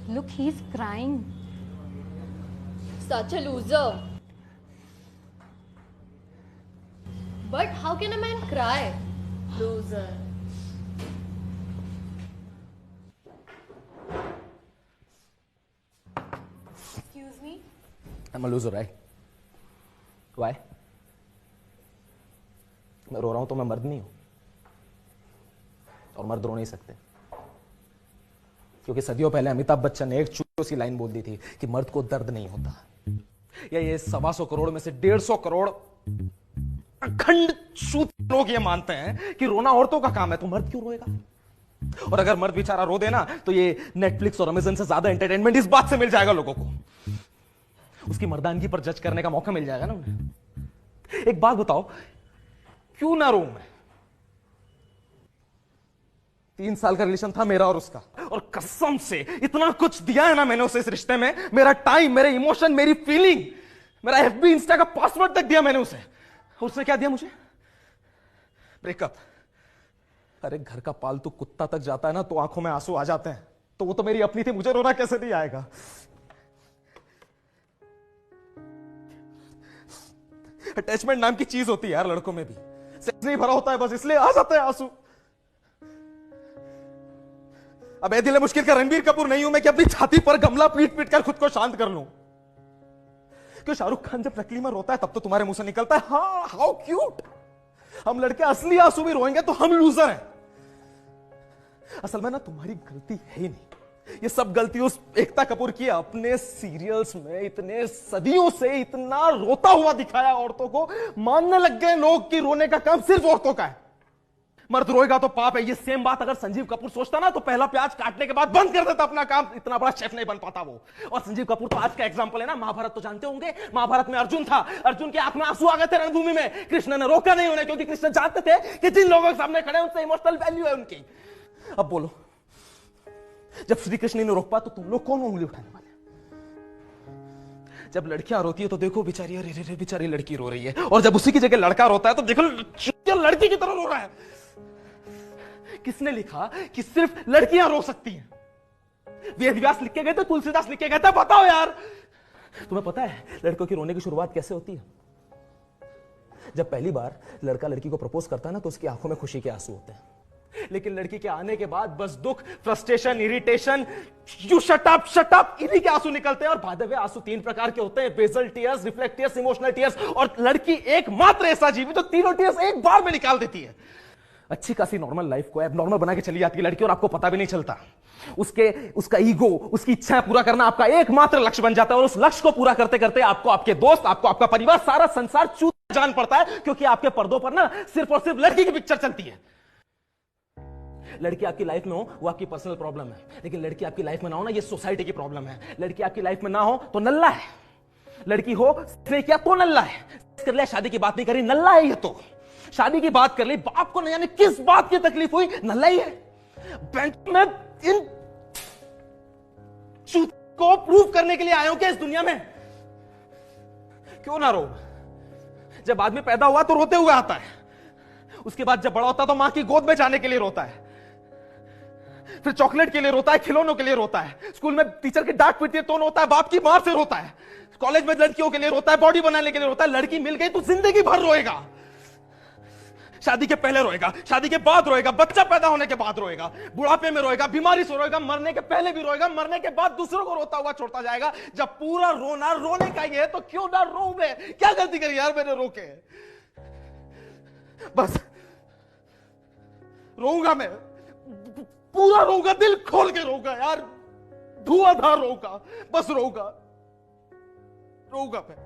Look, he's crying. Such a loser. But how can a man cry? Loser. Excuse me? I'm a loser, right? Why? मैं रो रहा हूं तो मैं मर्द नहीं हूं, और मर्द रो नहीं सकते, क्योंकि सदियों पहले अमिताभ बच्चन ने एक छोटी सी लाइन बोल दी थी कि मर्द को दर्द नहीं होता। या ये 125 करोड़ में से 150 करोड़ अखंड शूद लोग ये मानते हैं कि रोना औरतों का काम है, तो मर्द क्यों रोएगा? और अगर मर्द बेचारा रो देना तो ये नेटफ्लिक्स और अमेज़न से ज्यादा एंटरटेनमेंट इस बात से मिल जाएगा लोगों को, उसकी मर्दानगी पर जज करने का मौका मिल जाएगा ना उन्हें। एक बात बताओ, क्यों ना रो मैं? 3 साल का रिलेशन था मेरा और उसका, और कसम से इतना कुछ दिया है ना मैंने उसे इस रिश्ते में, मेरा टाइम, मेरे इमोशन, मेरी फीलिंग, मेरा एफबी इंस्टा का पासवर्ड तक दिया मैंने उसे। उसने क्या दिया मुझे? ब्रेकअप। अरे घर का पालतू कुत्ता तक जाता है ना तो आंखों में आंसू आ जाते हैं, तो वो तो मेरी अपनी थी, मुझे रोना कैसे नहीं आएगा? अटैचमेंट नाम की चीज होती है यार लड़कों में भी, सेक्स नहीं भरा होता है बस इसलिए आ जाते हैं आंसू। अब ए दिल मुश्किल का रणबीर कपूर नहीं हूं मैं कि अपनी छाती पर गमला पीट पीट कर खुद को शांत कर लूं। क्यों शाहरुख खान जब नकली में रोता है तब तो तुम्हारे मुंह से निकलता है हाँ हाउ क्यूट। हम लड़के असली आंसू भी रोएंगे तो हम लूजर हैं। असल में ना तुम्हारी गलती है ही नहीं, ये सब गलती उस एकता कपूर की है। अपने सीरियल्स में इतने सदियों से इतना रोता हुआ दिखाया औरतों को, मानने लग गए लोग कि रोने का काम सिर्फ औरतों का है, मर्द रोएगा तो पाप है। ये सेम बात अगर संजीव कपूर सोचता ना तो पहला प्याज काटने के बाद बंद कर देता अपना काम, इतना बड़ा शेफ नहीं बन पाता वो। और संजीव कपूर तो आज का एग्जांपल है ना, महाभारत तो जानते होंगे, महाभारत में अर्जुन था, अर्जुन के आंख में आंसू आ गए थे रणभूमि में, कृष्ण ने रोका नहीं उन्हें, क्योंकि कृष्ण जानते थे कि जिन लोगों के सामने खड़े उनसे इमोशनल वैल्यू है उनकी। अब बोलो, जब श्री कृष्ण ने रोक पा तो तुम लोग कौन उंगली उठाने वाले? जब लड़कियां रोती है तो देखो बेचारी, अरे बेचारी लड़की रो रही है, और जब उसी की जगह लड़का रोता है तो देखो लड़की की तरह रो रहा है। किसने लिखा कि सिर्फ लड़कियां रो सकती हैं? वेद व्यास लिख के गए थे, तुलसीदास लिख के गए थे? बताओ यार, तुम्हें पता है लड़कों की रोने की शुरुआत कैसे होती है? जब पहली बार लड़का लड़की को प्रपोज करता है ना तो उसकी आंखों में खुशी के आंसू होते हैं, लेकिन लड़की के आने के बाद बस दुख, frustration, irritation, you shut up इन्हीं के आंसू निकलते हैं। और भादे हुए आंसू 3 प्रकार के होते हैं, basal tears, reflect tears, emotional tears. और लड़की एकमात्र ऐसा जीव जो तीनों टीयर्स एक बार में निकाल देती है। अच्छी खासी नॉर्मल लाइफ को एबनॉर्मल बना के चली जाती है लड़की, और आपको पता भी नहीं चलता। उसका ईगो, उसकी इच्छाएं पूरा करना आपका एकमात्र लक्ष्य बन जाता है, और उस लक्ष्य को पूरा करते करते आपको आपके दोस्त, आपको आपका परिवार, सारा संसार चूत जान पड़ता है, क्योंकि आपके पर्दों पर ना सिर्फ और सिर्फ लड़की की पिक्चर चलती है। लड़की आपकी लाइफ में हो वो आपकी पर्सनल प्रॉब्लम है, लेकिन लड़की आपकी लाइफ में ना हो ना, ये सोसाइटी की प्रॉब्लम है। लड़की आपकी लाइफ में ना हो तो नल्ला है, लड़की हो इसने किया तो नल्ला है। कर लिया, शादी की बात नहीं करी, नल्ला है ये तो। शादी की बात कर ली, बाप को नहीं जाने किस बात की तकलीफ हुई, नल्ला ही है। बैंक में इन चूत को प्रूव करने के लिए आए हो क्या इस दुनिया में? क्यों ना रो? जब आदमी पैदा हुआ तो रोते हुए आता है, उसके बाद जब बड़ा होता है तो मां की गोद में जाने के लिए रोता है, फिर चॉकलेट के लिए रोता है, खिलौनों के लिए रोता है, स्कूल में टीचर की डांट पीटती है तो रोता है, बाप की मार से रोता है, कॉलेज में लड़कियों के लिए रोता है, बॉडी बनाने के लिए रोता है। लड़की मिल गई तो जिंदगी भर रोएगा। शादी के पहले रोएगा, शादी के बाद रोएगा, बच्चा पैदा होने के बाद रोएगा, बुढ़ापे में रोएगा, बीमारी से रोएगा, मरने के पहले भी रोएगा, मरने के बाद दूसरों को रोता हुआ छोड़ता जाएगा। जब पूरा रोना रोने का ही है तो क्यों ना रो मैं? क्या गलती करी यार मैंने रो के? बस रोऊंगा मैं, पूरा रोऊंगा, दिल खोल के रोऊंगा यार, धुआंधार रोऊंगा, बस रोऊंगा मैं।